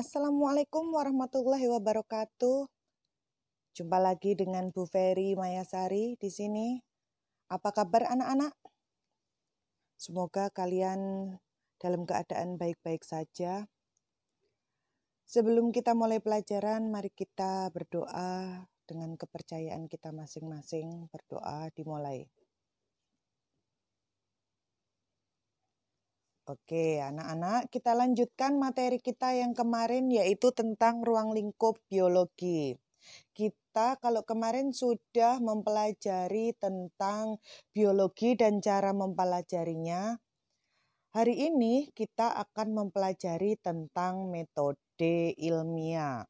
Assalamualaikum warahmatullahi wabarakatuh. Jumpa lagi dengan Bu Ferry Mayasari di sini. Apa kabar anak-anak? Semoga kalian dalam keadaan baik-baik saja. Sebelum kita mulai pelajaran, mari kita berdoa dengan kepercayaan kita masing-masing. Berdoa dimulai. Oke, anak-anak, kita lanjutkan materi kita yang kemarin yaitu tentang ruang lingkup biologi. Kita kalau kemarin sudah mempelajari tentang biologi dan cara mempelajarinya. Hari ini kita akan mempelajari tentang metode ilmiah.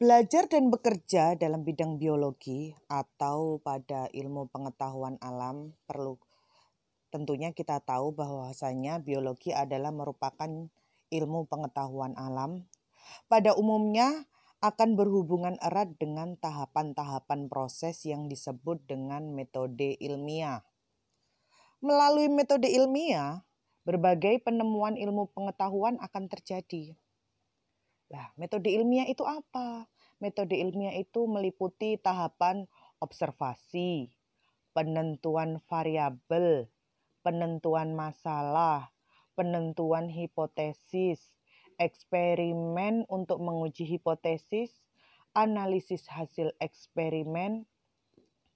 Belajar dan bekerja dalam bidang biologi atau pada ilmu pengetahuan alam tentunya kita tahu bahwasanya biologi adalah merupakan ilmu pengetahuan alam. Pada umumnya akan berhubungan erat dengan tahapan-tahapan proses yang disebut dengan metode ilmiah. Melalui metode ilmiah, berbagai penemuan ilmu pengetahuan akan terjadi. Nah, metode ilmiah itu apa? Metode ilmiah itu meliputi tahapan observasi, penentuan variabel, penentuan masalah, penentuan hipotesis, eksperimen untuk menguji hipotesis, analisis hasil eksperimen,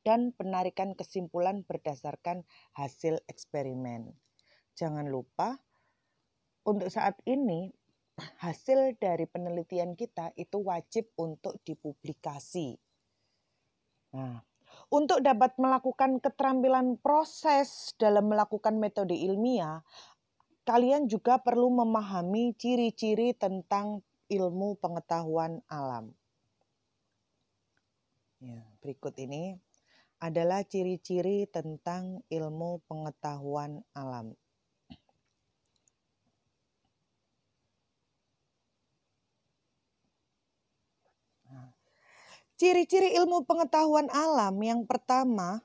dan penarikan kesimpulan berdasarkan hasil eksperimen. Jangan lupa, untuk saat ini hasil dari penelitian kita itu wajib untuk dipublikasi. Nah, untuk dapat melakukan keterampilan proses dalam melakukan metode ilmiah, kalian juga perlu memahami ciri-ciri tentang ilmu pengetahuan alam. Ya, berikut ini adalah ciri-ciri tentang ilmu pengetahuan alam. Ciri-ciri ilmu pengetahuan alam yang pertama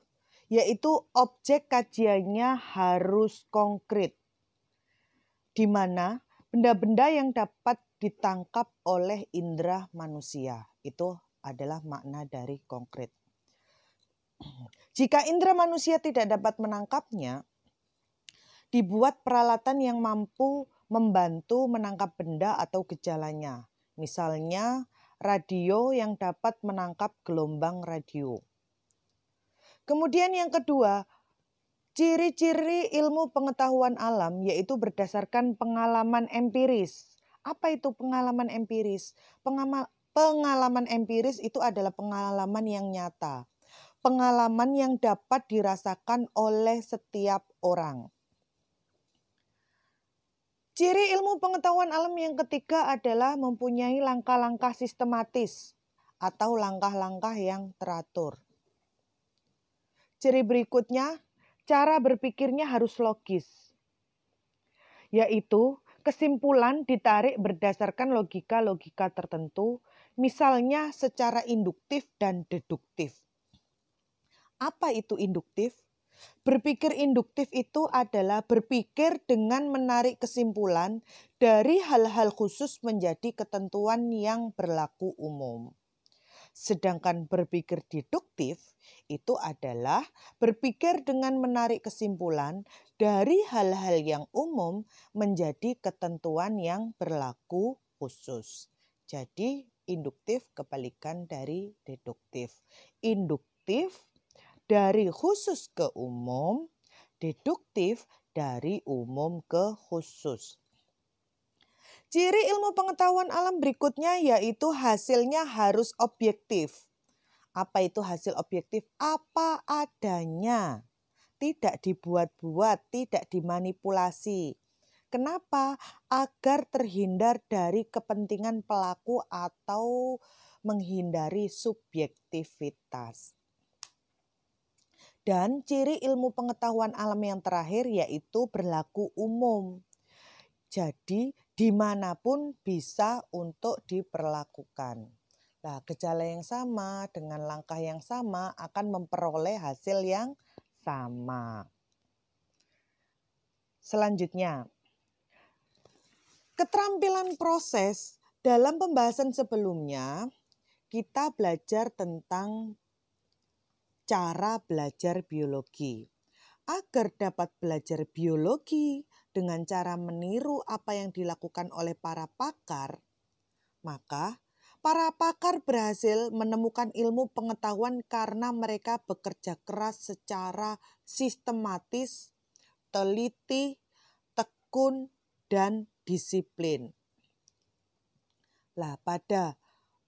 yaitu objek kajiannya harus konkret, di mana benda-benda yang dapat ditangkap oleh indera manusia. Itu adalah makna dari konkret. Jika indera manusia tidak dapat menangkapnya, dibuat peralatan yang mampu membantu menangkap benda atau gejalanya. Misalnya radio yang dapat menangkap gelombang radio. Kemudian yang kedua, ciri-ciri ilmu pengetahuan alam yaitu berdasarkan pengalaman empiris. Apa itu pengalaman empiris? Pengalaman empiris itu adalah pengalaman yang nyata. Pengalaman yang dapat dirasakan oleh setiap orang. Ciri ilmu pengetahuan alam yang ketiga adalah mempunyai langkah-langkah sistematis atau langkah-langkah yang teratur. Ciri berikutnya, cara berpikirnya harus logis, yaitu kesimpulan ditarik berdasarkan logika-logika tertentu, misalnya secara induktif dan deduktif. Apa itu induktif? Berpikir induktif itu adalah berpikir dengan menarik kesimpulan dari hal-hal khusus menjadi ketentuan yang berlaku umum. Sedangkan berpikir deduktif itu adalah berpikir dengan menarik kesimpulan dari hal-hal yang umum menjadi ketentuan yang berlaku khusus. Jadi induktif kebalikan dari deduktif. Induktif dari khusus ke umum, deduktif dari umum ke khusus. Ciri ilmu pengetahuan alam berikutnya yaitu hasilnya harus objektif. Apa itu hasil objektif? Apa adanya. Tidak dibuat-buat, tidak dimanipulasi. Kenapa? Agar terhindar dari kepentingan pelaku atau menghindari subjektivitas. Dan ciri ilmu pengetahuan alam yang terakhir yaitu berlaku umum. Jadi dimanapun bisa untuk diperlakukan. Nah, gejala yang sama dengan langkah yang sama akan memperoleh hasil yang sama. Selanjutnya, Keterampilan proses, dalam pembahasan sebelumnya kita belajar tentang cara belajar biologi. Agar dapat belajar biologi dengan cara meniru apa yang dilakukan oleh para pakar, maka para pakar berhasil menemukan ilmu pengetahuan karena mereka bekerja keras secara sistematis, teliti, tekun, dan disiplin. Lah, pada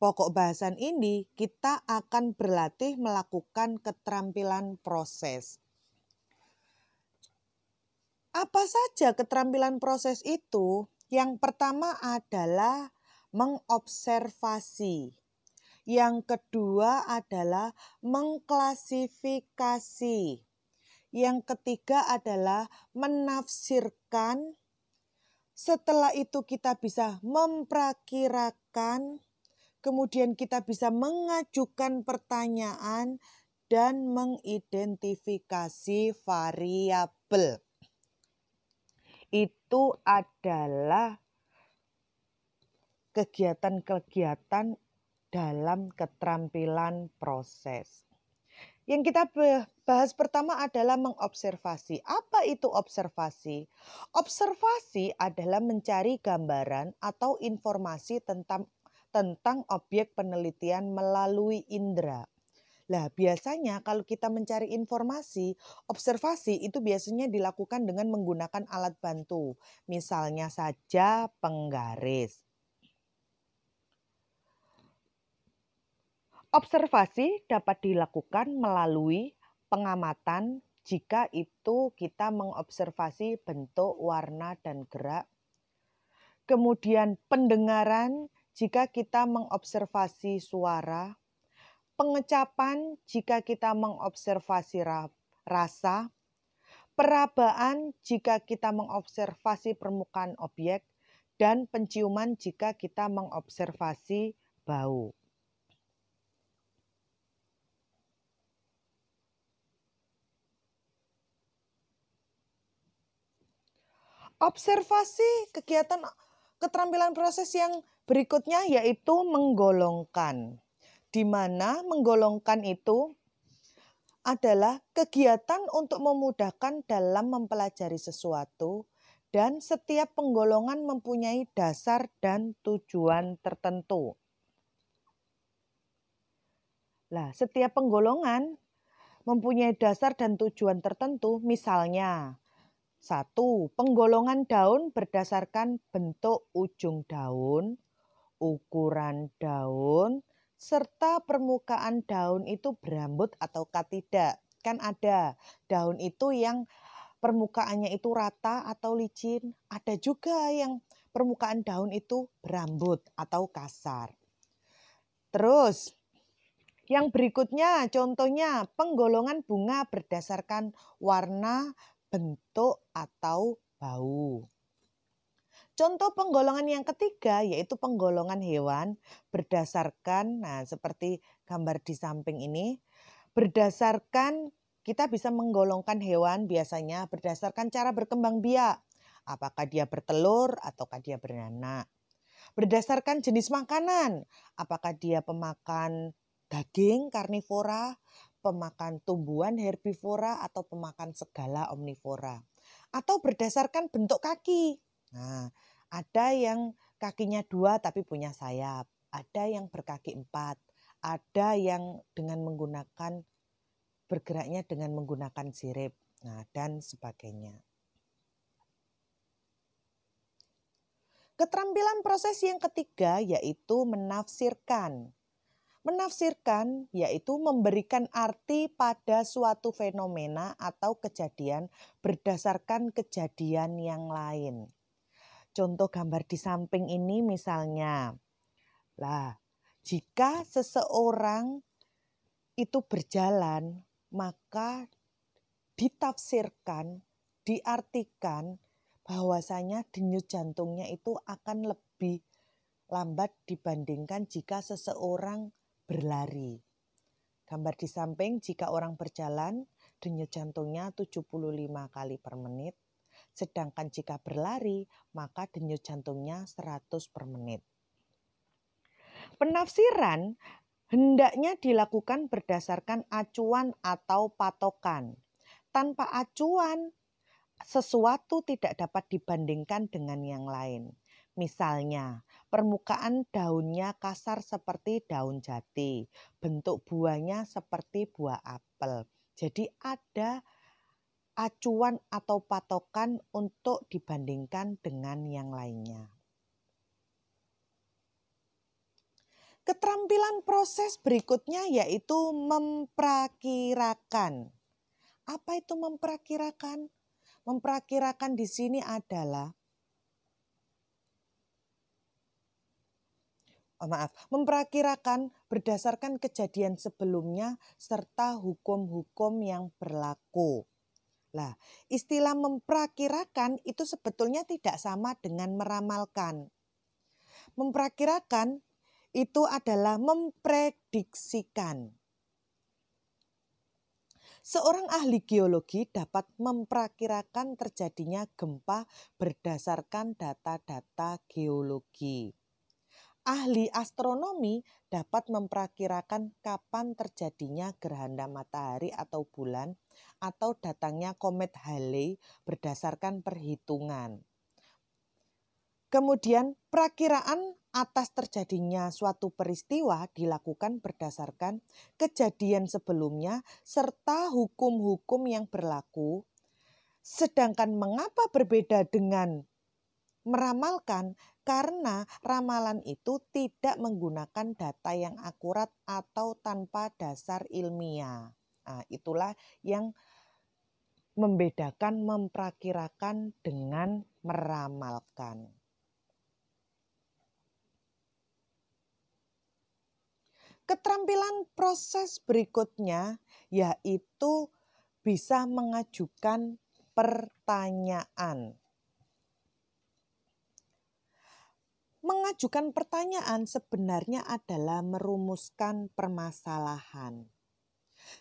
pokok bahasan ini kita akan berlatih melakukan keterampilan proses. Apa saja keterampilan proses itu? Yang pertama adalah mengobservasi. Yang kedua adalah mengklasifikasi. Yang ketiga adalah menafsirkan. Setelah itu kita bisa memperkirakan. Kemudian kita bisa mengajukan pertanyaan dan mengidentifikasi variabel. Itu adalah kegiatan-kegiatan dalam keterampilan proses. Yang kita bahas pertama adalah mengobservasi. Apa itu observasi? Observasi adalah mencari gambaran atau informasi tentang objek penelitian melalui indera. Lah, biasanya kalau kita mencari informasi, observasi itu biasanya dilakukan dengan menggunakan alat bantu. Misalnya saja penggaris. Observasi dapat dilakukan melalui pengamatan jika itu kita mengobservasi bentuk, warna, dan gerak. Kemudian pendengaran jika kita mengobservasi suara. Pengecapan jika kita mengobservasi rasa, perabaan jika kita mengobservasi permukaan objek, dan penciuman jika kita mengobservasi bau. Observasi kegiatan keterampilan proses yang berikutnya yaitu menggolongkan. Di mana menggolongkan itu adalah kegiatan untuk memudahkan dalam mempelajari sesuatu dan setiap penggolongan mempunyai dasar dan tujuan tertentu. Nah, setiap penggolongan mempunyai dasar dan tujuan tertentu, misalnya 1. Penggolongan daun berdasarkan bentuk ujung daun, ukuran daun, serta permukaan daun itu berambut ataukah tidak. Kan ada daun itu yang permukaannya itu rata atau licin. Ada juga yang permukaan daun itu berambut atau kasar. Terus yang berikutnya contohnya penggolongan bunga berdasarkan warna, bentuk, atau bau. Contoh penggolongan yang ketiga yaitu penggolongan hewan berdasarkan, seperti gambar di samping ini, berdasarkan kita bisa menggolongkan hewan biasanya berdasarkan cara berkembang biak. Apakah dia bertelur ataukah dia beranak. Berdasarkan jenis makanan, apakah dia pemakan daging karnivora, pemakan tumbuhan herbivora, atau pemakan segala omnivora. Atau berdasarkan bentuk kaki. Nah, ada yang kakinya 2 tapi punya sayap, ada yang berkaki 4, ada yang bergeraknya dengan menggunakan sirip, dan sebagainya. Keterampilan proses yang ketiga yaitu menafsirkan. Menafsirkan yaitu memberikan arti pada suatu fenomena atau kejadian berdasarkan kejadian yang lain. Contoh gambar di samping ini misalnya, jika seseorang itu berjalan, maka ditafsirkan, diartikan bahwasanya denyut jantungnya itu akan lebih lambat dibandingkan jika seseorang berlari. Gambar di samping jika orang berjalan, denyut jantungnya 75 kali per menit. Sedangkan jika berlari, maka denyut jantungnya 100 per menit. Penafsiran hendaknya dilakukan berdasarkan acuan atau patokan. Tanpa acuan, sesuatu tidak dapat dibandingkan dengan yang lain. Misalnya, permukaan daunnya kasar seperti daun jati, bentuk buahnya seperti buah apel. Jadi ada acuan atau patokan untuk dibandingkan dengan yang lainnya. Keterampilan proses berikutnya yaitu memperakirakan. Apa itu memperakirakan? Memperakirakan di sini adalah memperakirakan berdasarkan kejadian sebelumnya serta hukum-hukum yang berlaku. Nah, istilah memperakirakan itu sebetulnya tidak sama dengan meramalkan. Memperakirakan itu adalah memprediksikan. Seorang ahli geologi dapat memperakirakan terjadinya gempa berdasarkan data-data geologi. Ahli astronomi dapat memperakirakan kapan terjadinya gerhana matahari atau bulan atau datangnya komet Halley berdasarkan perhitungan. Kemudian perakiraan atas terjadinya suatu peristiwa dilakukan berdasarkan kejadian sebelumnya serta hukum-hukum yang berlaku. Sedangkan mengapa berbeda dengan meramalkan? Karena ramalan itu tidak menggunakan data yang akurat atau tanpa dasar ilmiah. Nah, itulah yang membedakan memperakirakan dengan meramalkan. Keterampilan proses berikutnya yaitu bisa mengajukan pertanyaan. Mengajukan pertanyaan sebenarnya adalah merumuskan permasalahan.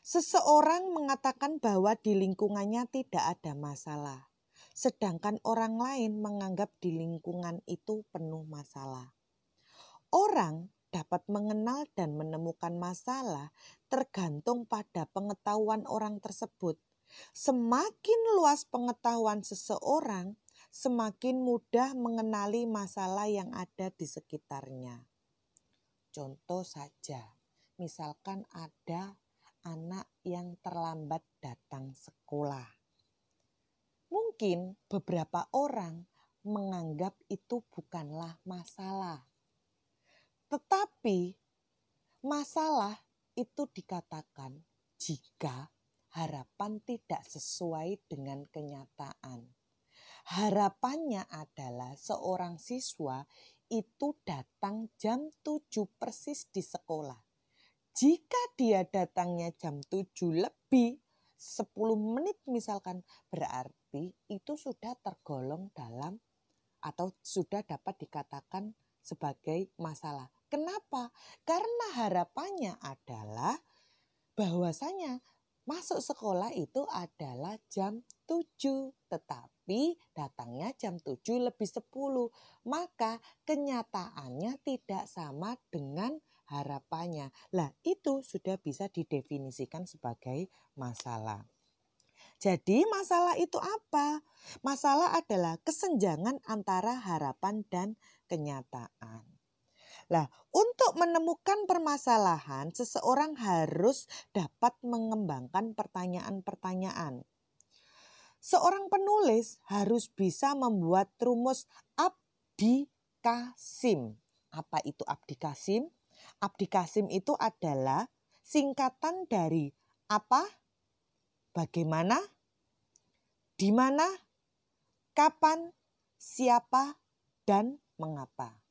Seseorang mengatakan bahwa di lingkungannya tidak ada masalah, sedangkan orang lain menganggap di lingkungan itu penuh masalah. Orang dapat mengenal dan menemukan masalah tergantung pada pengetahuan orang tersebut. Semakin luas pengetahuan seseorang, semakin mudah mengenali masalah yang ada di sekitarnya. Contoh saja, misalkan ada anak yang terlambat datang sekolah. Mungkin beberapa orang menganggap itu bukanlah masalah. Tetapi masalah itu dikatakan jika harapan tidak sesuai dengan kenyataan. Harapannya adalah seorang siswa itu datang jam 7 persis di sekolah. Jika dia datangnya jam 7 lebih 10 menit misalkan, berarti itu sudah tergolong dalam atau sudah dapat dikatakan sebagai masalah. Kenapa? Karena harapannya adalah bahwasanya masuk sekolah itu adalah jam 7, tetapi datangnya jam 7 lebih 10. Maka kenyataannya tidak sama dengan harapannya. Lah, itu sudah bisa didefinisikan sebagai masalah. Jadi masalah itu apa? Masalah adalah kesenjangan antara harapan dan kenyataan. Nah, untuk menemukan permasalahan, seseorang harus dapat mengembangkan pertanyaan-pertanyaan. Seorang penulis harus bisa membuat rumus abdikasim. Apa itu abdikasim? Abdikasim itu adalah singkatan dari apa, bagaimana, di mana, kapan, siapa, dan mengapa.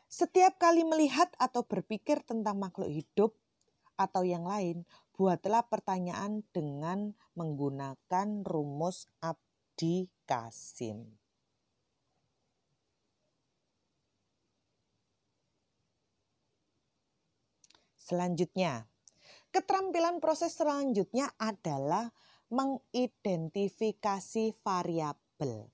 Setiap kali melihat atau berpikir tentang makhluk hidup atau yang lain, buatlah pertanyaan dengan menggunakan rumus abdikasim. Selanjutnya, keterampilan proses selanjutnya adalah mengidentifikasi variabel.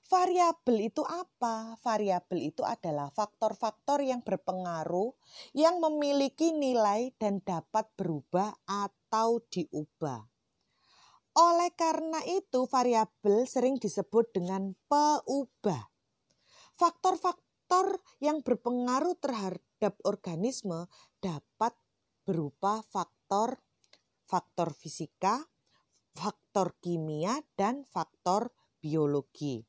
Variabel itu apa? Variabel itu adalah faktor-faktor yang berpengaruh yang memiliki nilai dan dapat berubah atau diubah. Oleh karena itu, variabel sering disebut dengan peubah. Faktor-faktor yang berpengaruh terhadap organisme dapat berupa faktor fisika, faktor kimia, dan faktor biologi.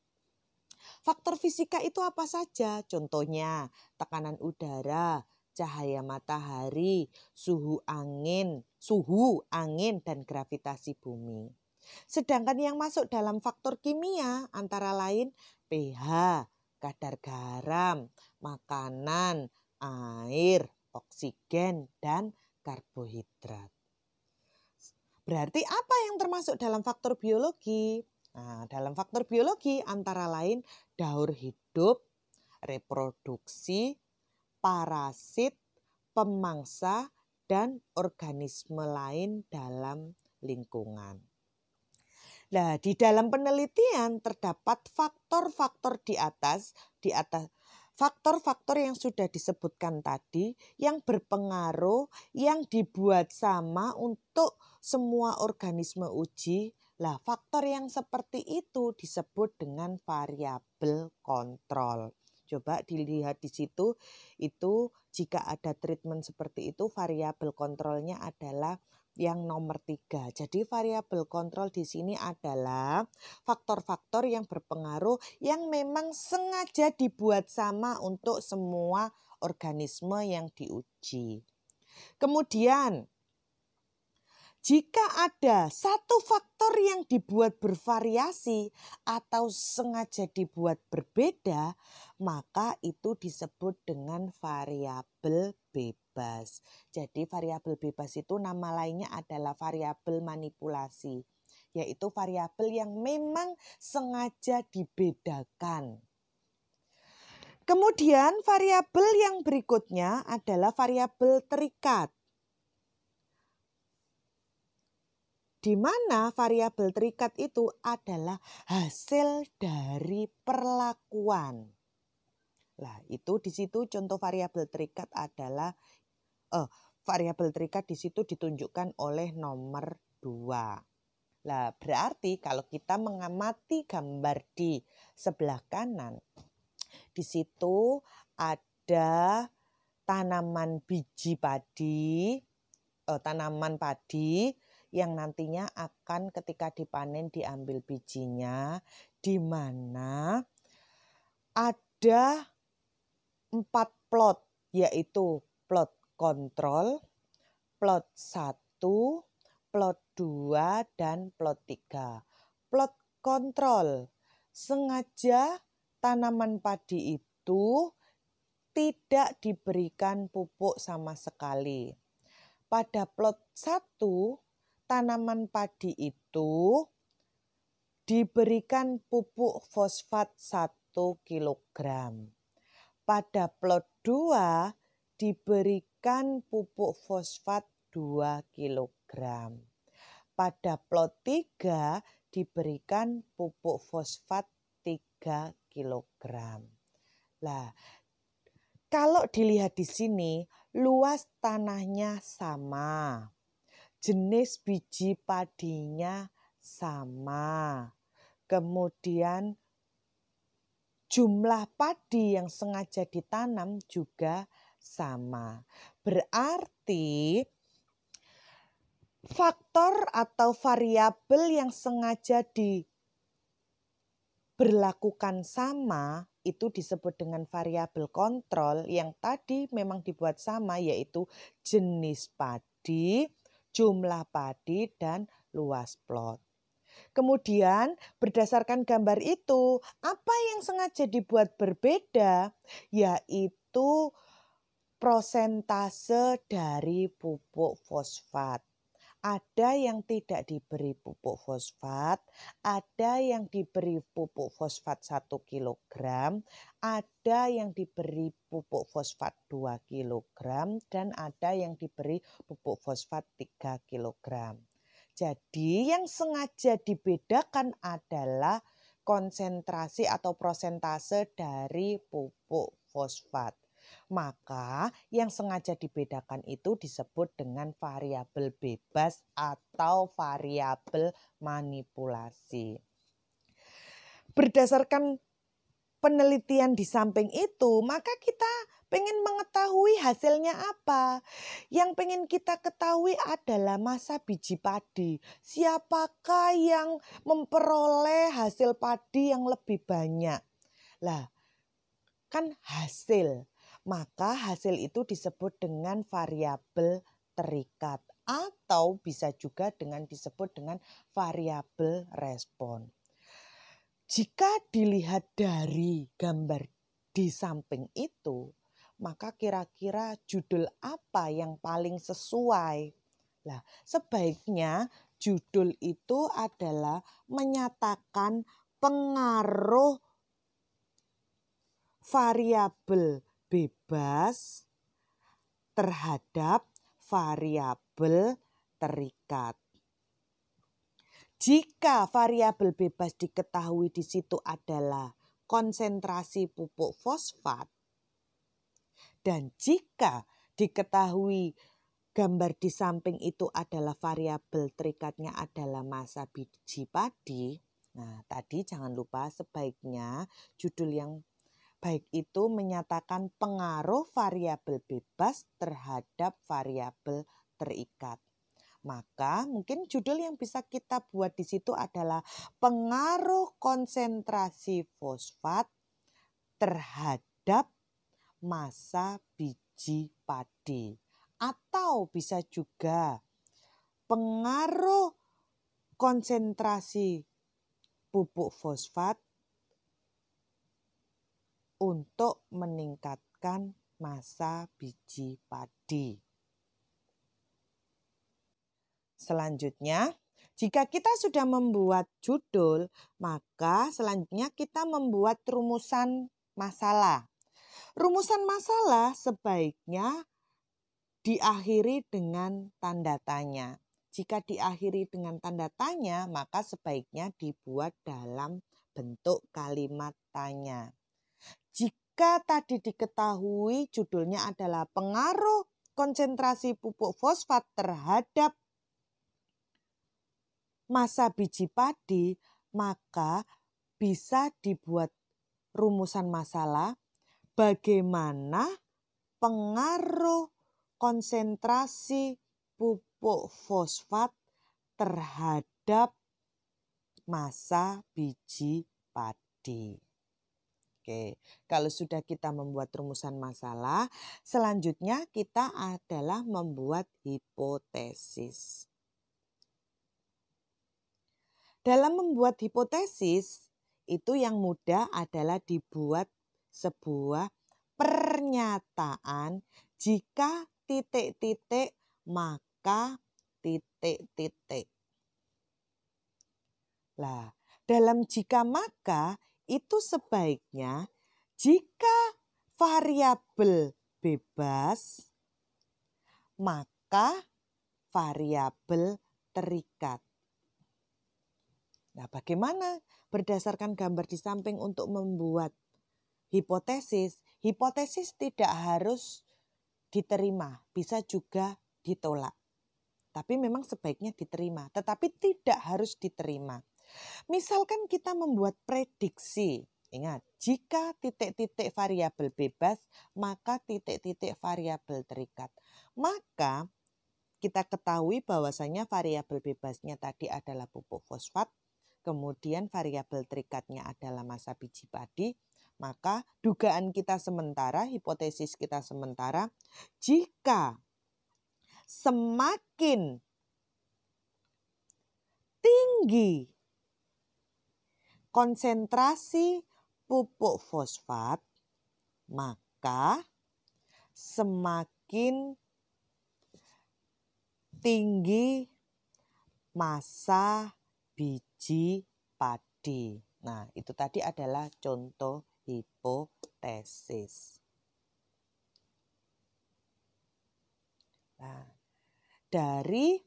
Faktor fisika itu apa saja? Contohnya tekanan udara, cahaya matahari, suhu angin, dan gravitasi bumi. Sedangkan yang masuk dalam faktor kimia antara lain pH, kadar garam, makanan, air, oksigen, dan karbohidrat. Berarti apa yang termasuk dalam faktor biologi? Nah, dalam faktor biologi antara lain daur hidup, reproduksi, parasit, pemangsa, dan organisme lain dalam lingkungan. Nah, di dalam penelitian terdapat faktor-faktor di atas faktor-faktor yang sudah disebutkan tadi yang berpengaruh, yang dibuat sama untuk semua organisme uji. Lah, faktor yang seperti itu disebut dengan variabel kontrol. Coba dilihat di situ, itu jika ada treatment seperti itu, variabel kontrolnya adalah yang nomor 3. Jadi variabel kontrol di sini adalah faktor-faktor yang berpengaruh yang memang sengaja dibuat sama untuk semua organisme yang diuji. Kemudian, jika ada satu faktor yang dibuat bervariasi atau sengaja dibuat berbeda, maka itu disebut dengan variabel bebas. Jadi variabel bebas itu nama lainnya adalah variabel manipulasi, yaitu variabel yang memang sengaja dibedakan. Kemudian variabel yang berikutnya adalah variabel terikat. Di mana variabel terikat itu adalah hasil dari perlakuan. Nah, itu di situ contoh variabel terikat adalah variabel terikat di situ ditunjukkan oleh nomor 2. Nah, berarti kalau kita mengamati gambar di sebelah kanan, di situ ada tanaman biji padi, tanaman padi yang nantinya akan ketika dipanen diambil bijinya, di mana ada 4 plot, yaitu plot kontrol, plot 1, plot 2, dan plot 3. Plot kontrol, sengaja tanaman padi itu tidak diberikan pupuk sama sekali. Pada plot 1, tanaman padi itu diberikan pupuk fosfat 1 kg. Pada plot 2 diberikan pupuk fosfat 2 kg. Pada plot 3 diberikan pupuk fosfat 3 kg. Nah, kalau dilihat di sini luas tanahnya sama. Jenis biji padinya sama. Kemudian jumlah padi yang sengaja ditanam juga sama. Berarti faktor atau variabel yang sengaja diberlakukan sama itu disebut dengan variabel kontrol yang tadi memang dibuat sama, yaitu jenis padi, jumlah padi, dan luas plot. Kemudian berdasarkan gambar itu, apa yang sengaja dibuat berbeda? Yaitu prosentase dari pupuk fosfat. Ada yang tidak diberi pupuk fosfat, ada yang diberi pupuk fosfat 1 kg, ada yang diberi pupuk fosfat 2 kg, dan ada yang diberi pupuk fosfat 3 kg. Jadi yang sengaja dibedakan adalah konsentrasi atau prosentase dari pupuk fosfat. Maka yang sengaja dibedakan itu disebut dengan variabel bebas atau variabel manipulasi. Berdasarkan penelitian di samping itu, maka kita pengen mengetahui hasilnya apa. Yang pengen kita ketahui adalah masa biji padi. Siapakah yang memperoleh hasil padi yang lebih banyak? Lah, kan hasil. Maka hasil itu disebut dengan variabel terikat atau bisa juga disebut dengan variabel respon. Jika dilihat dari gambar di samping itu, maka kira-kira judul apa yang paling sesuai? Nah, sebaiknya judul itu adalah menyatakan pengaruh variabel bebas terhadap variabel terikat. Jika variabel bebas diketahui di situ adalah konsentrasi pupuk fosfat, dan jika diketahui gambar di samping itu adalah variabel terikatnya adalah masa biji padi, nah tadi jangan lupa sebaiknya judul yang baik itu menyatakan pengaruh variabel bebas terhadap variabel terikat. Maka mungkin judul yang bisa kita buat di situ adalah pengaruh konsentrasi fosfat terhadap masa biji padi. Atau bisa juga pengaruh konsentrasi pupuk fosfat untuk meningkatkan masa biji padi. Selanjutnya, jika kita sudah membuat judul, maka selanjutnya kita membuat rumusan masalah. Rumusan masalah sebaiknya diakhiri dengan tanda tanya. Jika diakhiri dengan tanda tanya, maka sebaiknya dibuat dalam bentuk kalimat tanya. Jika tadi diketahui judulnya adalah pengaruh konsentrasi pupuk fosfat terhadap masa biji padi, maka bisa dibuat rumusan masalah bagaimana pengaruh konsentrasi pupuk fosfat terhadap masa biji padi. Oke, kalau sudah kita membuat rumusan masalah, selanjutnya kita adalah membuat hipotesis. Dalam membuat hipotesis, itu yang mudah adalah dibuat sebuah pernyataan jika titik-titik maka titik-titik. Lah, dalam jika maka itu sebaiknya jika variabel bebas maka variabel terikat. Nah, bagaimana berdasarkan gambar di samping untuk membuat hipotesis? Hipotesis tidak harus diterima, bisa juga ditolak. Tapi memang sebaiknya diterima, tetapi tidak harus diterima. Misalkan kita membuat prediksi. Ingat, jika titik-titik variabel bebas, maka titik-titik variabel terikat. Maka kita ketahui bahwasanya variabel bebasnya tadi adalah pupuk fosfat. Kemudian variabel terikatnya adalah masa biji padi, maka dugaan kita sementara, hipotesis kita sementara, jika semakin tinggi konsentrasi pupuk fosfat, maka semakin tinggi masa biji padi. Nah, itu tadi adalah contoh hipotesis. Nah, dari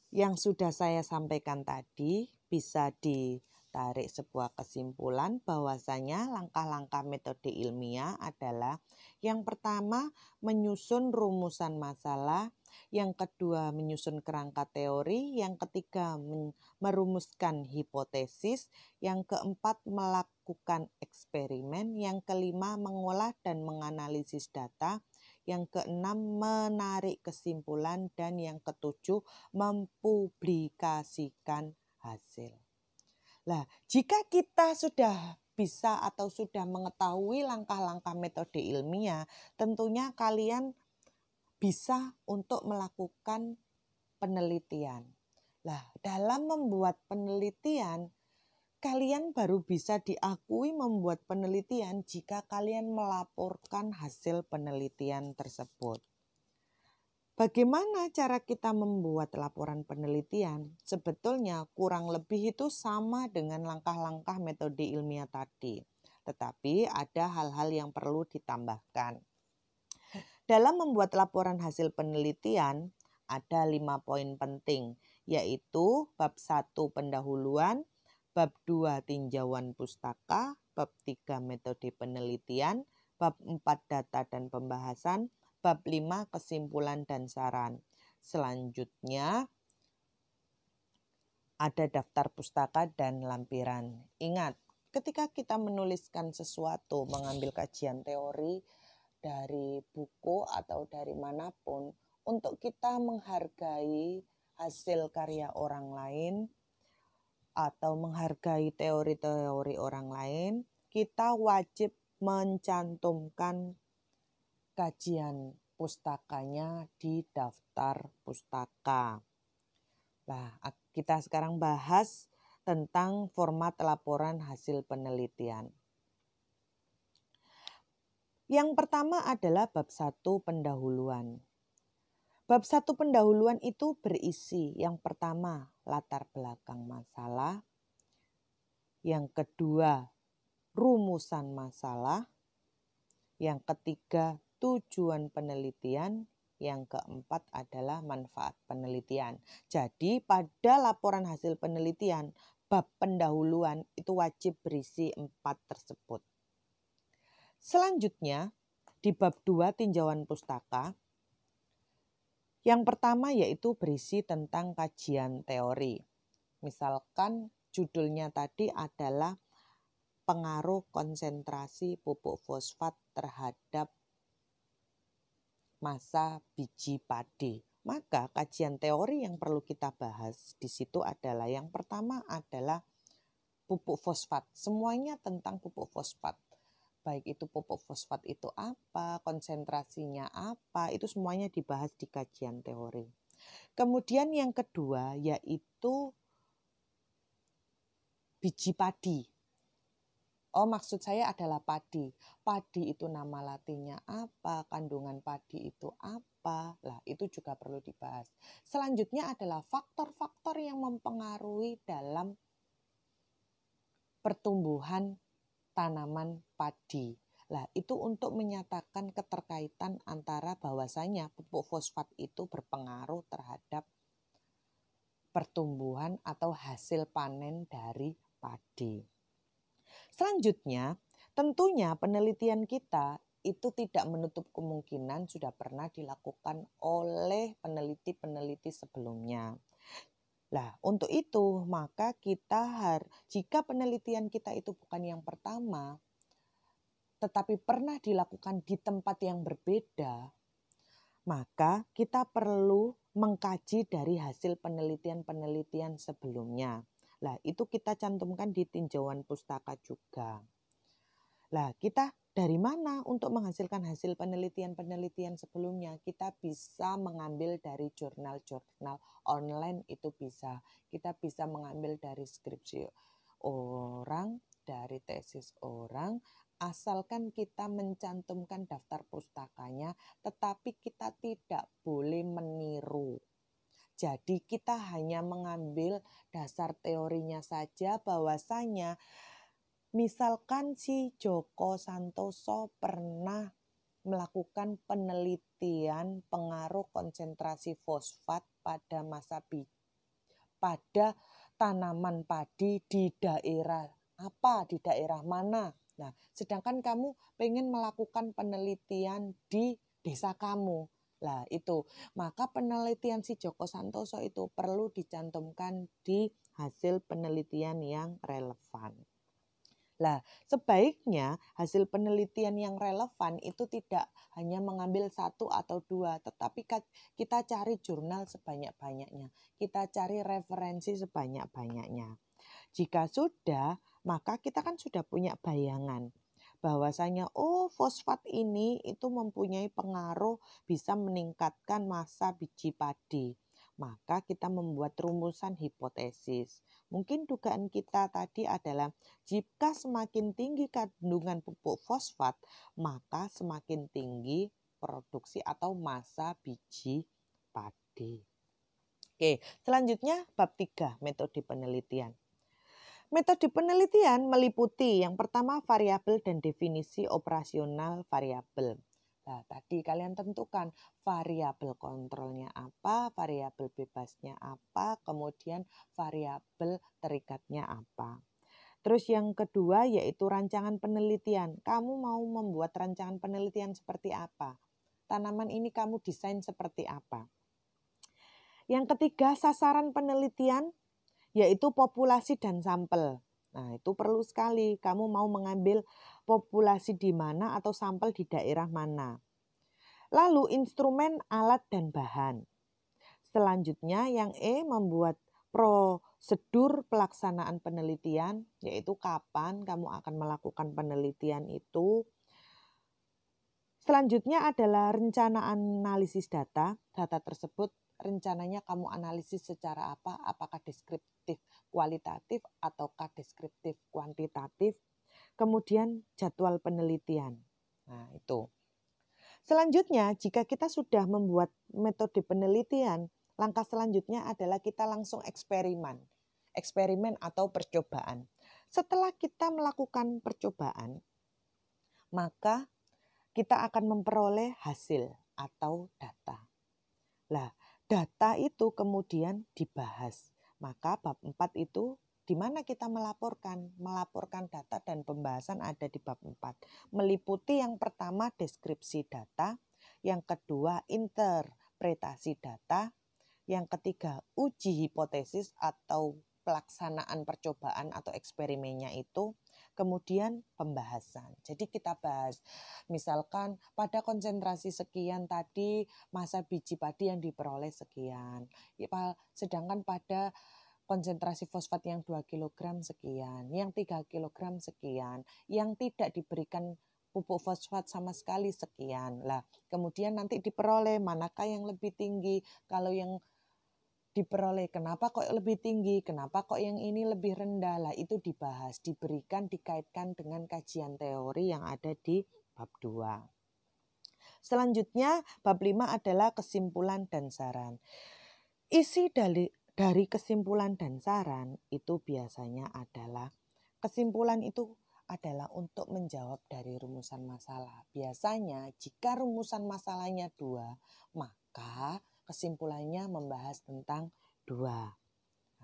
Yang sudah saya sampaikan tadi bisa ditarik sebuah kesimpulan bahwasanya langkah-langkah metode ilmiah adalah yang pertama menyusun rumusan masalah, yang kedua menyusun kerangka teori, yang ketiga merumuskan hipotesis, yang keempat melakukan eksperimen, yang kelima mengolah dan menganalisis data, yang keenam menarik kesimpulan, dan yang ketujuh mempublikasikan hasil. Nah, jika kita sudah bisa atau sudah mengetahui langkah-langkah metode ilmiah, tentunya kalian bisa untuk melakukan penelitian. Nah, dalam membuat penelitian, kalian baru bisa diakui membuat penelitian jika kalian melaporkan hasil penelitian tersebut. Bagaimana cara kita membuat laporan penelitian? Sebetulnya kurang lebih itu sama dengan langkah-langkah metode ilmiah tadi. Tetapi ada hal-hal yang perlu ditambahkan. Dalam membuat laporan hasil penelitian, ada 5 poin penting, yaitu bab 1 pendahuluan, bab 2 tinjauan pustaka, bab 3 metode penelitian, bab 4 data dan pembahasan, bab 5 kesimpulan dan saran. Selanjutnya ada daftar pustaka dan lampiran. Ingat, ketika kita menuliskan sesuatu, mengambil kajian teori dari buku atau dari manapun, untuk kita menghargai hasil karya orang lain atau menghargai teori-teori orang lain, kita wajib mencantumkan kajian pustakanya di daftar pustaka. Nah, kita sekarang bahas tentang format laporan hasil penelitian. Yang pertama adalah bab 1 pendahuluan. Bab 1 pendahuluan itu berisi yang pertama latar belakang masalah, yang kedua rumusan masalah, yang ketiga tujuan penelitian, yang keempat adalah manfaat penelitian. Jadi pada laporan hasil penelitian, bab pendahuluan itu wajib berisi 4 tersebut. Selanjutnya di bab 2 tinjauan pustaka, yang pertama yaitu berisi tentang kajian teori. Misalkan judulnya tadi adalah pengaruh konsentrasi pupuk fosfat terhadap masa biji padi. Maka kajian teori yang perlu kita bahas di situ adalah yang pertama adalah pupuk fosfat. Semuanya tentang pupuk fosfat. Baik itu pupuk fosfat itu apa, konsentrasinya apa, itu semuanya dibahas di kajian teori. Kemudian yang kedua yaitu biji padi. Oh, maksud saya adalah padi. Padi itu nama latinnya apa, kandungan padi itu apa, lah itu juga perlu dibahas. Selanjutnya adalah faktor-faktor yang mempengaruhi dalam pertumbuhan tanaman padi. Lah itu untuk menyatakan keterkaitan antara bahwasanya pupuk fosfat itu berpengaruh terhadap pertumbuhan atau hasil panen dari padi. Selanjutnya, tentunya penelitian kita itu tidak menutup kemungkinan sudah pernah dilakukan oleh peneliti-peneliti sebelumnya. Nah, untuk itu maka jika penelitian kita itu bukan yang pertama, tetapi pernah dilakukan di tempat yang berbeda, maka kita perlu mengkaji dari hasil penelitian-penelitian sebelumnya. Nah, itu kita cantumkan di tinjauan pustaka juga. Lah, kita dari mana untuk menghasilkan hasil penelitian-penelitian sebelumnya? Kita bisa mengambil dari jurnal-jurnal online, itu bisa. Kita bisa mengambil dari skripsi orang, dari tesis orang, asalkan kita mencantumkan daftar pustakanya, tetapi kita tidak boleh meniru. Jadi kita hanya mengambil dasar teorinya saja, bahwasanya misalkan si Joko Santoso pernah melakukan penelitian pengaruh konsentrasi fosfat pada masa pada tanaman padi di daerah apa, di daerah mana. Nah, sedangkan kamu pengen melakukan penelitian di desa kamu. Lah itu, maka penelitian si Djoko Santoso itu perlu dicantumkan di hasil penelitian yang relevan. Lah, sebaiknya hasil penelitian yang relevan itu tidak hanya mengambil 1 atau 2, tetapi kita cari jurnal sebanyak-banyaknya. Kita cari referensi sebanyak-banyaknya. Jika sudah, maka kita kan sudah punya bayangan bahwasanya fosfat ini itu mempunyai pengaruh bisa meningkatkan massa biji padi. Maka kita membuat rumusan hipotesis. Mungkin dugaan kita tadi adalah jika semakin tinggi kandungan pupuk fosfat, maka semakin tinggi produksi atau massa biji padi. Oke, selanjutnya bab 3, metode penelitian. Metode penelitian meliputi yang pertama variabel dan definisi operasional variabel. Nah, tadi kalian tentukan variabel kontrolnya apa, variabel bebasnya apa, kemudian variabel terikatnya apa. Terus yang kedua yaitu rancangan penelitian. Kamu mau membuat rancangan penelitian seperti apa? Tanaman ini kamu desain seperti apa? Yang ketiga sasaran penelitian yaitu populasi dan sampel. Nah, itu perlu sekali. Kamu mau mengambil populasi di mana atau sampel di daerah mana. Lalu instrumen, alat, dan bahan. Selanjutnya yang E membuat prosedur pelaksanaan penelitian, yaitu kapan kamu akan melakukan penelitian itu. Selanjutnya adalah rencana analisis data. Data tersebut rencananya kamu analisis secara apa? Apakah deskriptif kualitatif ataukah deskriptif kuantitatif? Kemudian jadwal penelitian. Nah, itu. Selanjutnya, jika kita sudah membuat metode penelitian, langkah selanjutnya adalah kita langsung eksperimen. Eksperimen atau percobaan. Setelah kita melakukan percobaan, maka kita akan memperoleh hasil atau data. Lah, data itu kemudian dibahas. Maka bab 4 itu di mana kita melaporkan data dan pembahasan ada di bab 4. Meliputi yang pertama deskripsi data, yang kedua interpretasi data, yang ketiga uji hipotesis atau pelaksanaan percobaan atau eksperimennya itu, kemudian pembahasan. Jadi kita bahas, misalkan pada konsentrasi sekian tadi massa biji padi yang diperoleh sekian, sedangkan pada konsentrasi fosfat yang 2 kg sekian, yang 3 kg sekian, yang tidak diberikan pupuk fosfat sama sekali sekian. Lah, kemudian nanti diperoleh manakah yang lebih tinggi, kalau yang diperoleh kenapa kok lebih tinggi, kenapa kok yang ini lebih rendah, lah itu dibahas, diberikan, dikaitkan dengan kajian teori yang ada di bab 2. Selanjutnya bab 5 adalah kesimpulan dan saran. Isi dari kesimpulan dan saran itu biasanya adalah kesimpulan itu adalah untuk menjawab dari rumusan masalah. Biasanya jika rumusan masalahnya 2, maka kesimpulannya membahas tentang 2.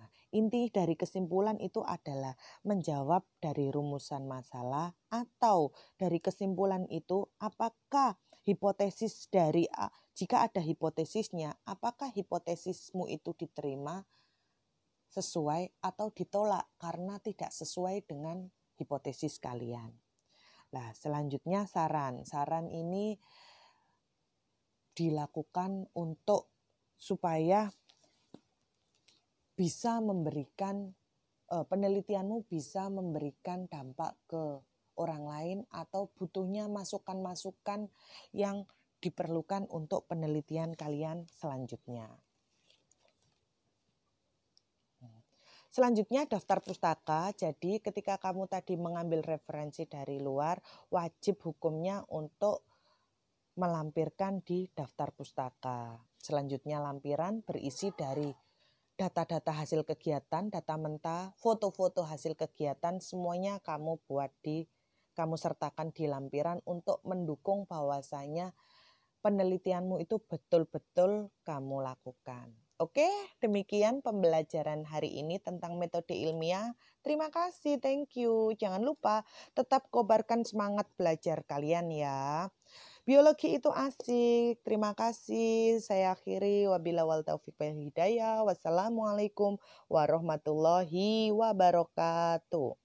Nah, inti dari kesimpulan itu adalah menjawab dari rumusan masalah atau dari kesimpulan itu apakah hipotesis dari jika ada hipotesisnya, apakah hipotesismu itu diterima sesuai atau ditolak karena tidak sesuai dengan hipotesis kalian. Nah, selanjutnya saran. Saran ini dilakukan untuk supaya bisa memberikan penelitianmu bisa memberikan dampak ke orang lain atau butuhnya masukan-masukan yang diperlukan untuk penelitian kalian selanjutnya. Selanjutnya daftar pustaka. Jadi ketika kamu tadi mengambil referensi dari luar, wajib hukumnya untuk melampirkan di daftar pustaka. Selanjutnya lampiran berisi dari data-data hasil kegiatan, data mentah, foto-foto hasil kegiatan, semuanya kamu kamu sertakan di lampiran untuk mendukung bahwasanya penelitianmu itu betul-betul kamu lakukan. Oke, demikian pembelajaran hari ini tentang metode ilmiah. Terima kasih, thank you. Jangan lupa tetap kobarkan semangat belajar kalian ya. Biologi itu asik. Terima kasih. Saya akhiri. Wabillahi wal taufiq wal hidayah. Wassalamualaikum warahmatullahi wabarakatuh.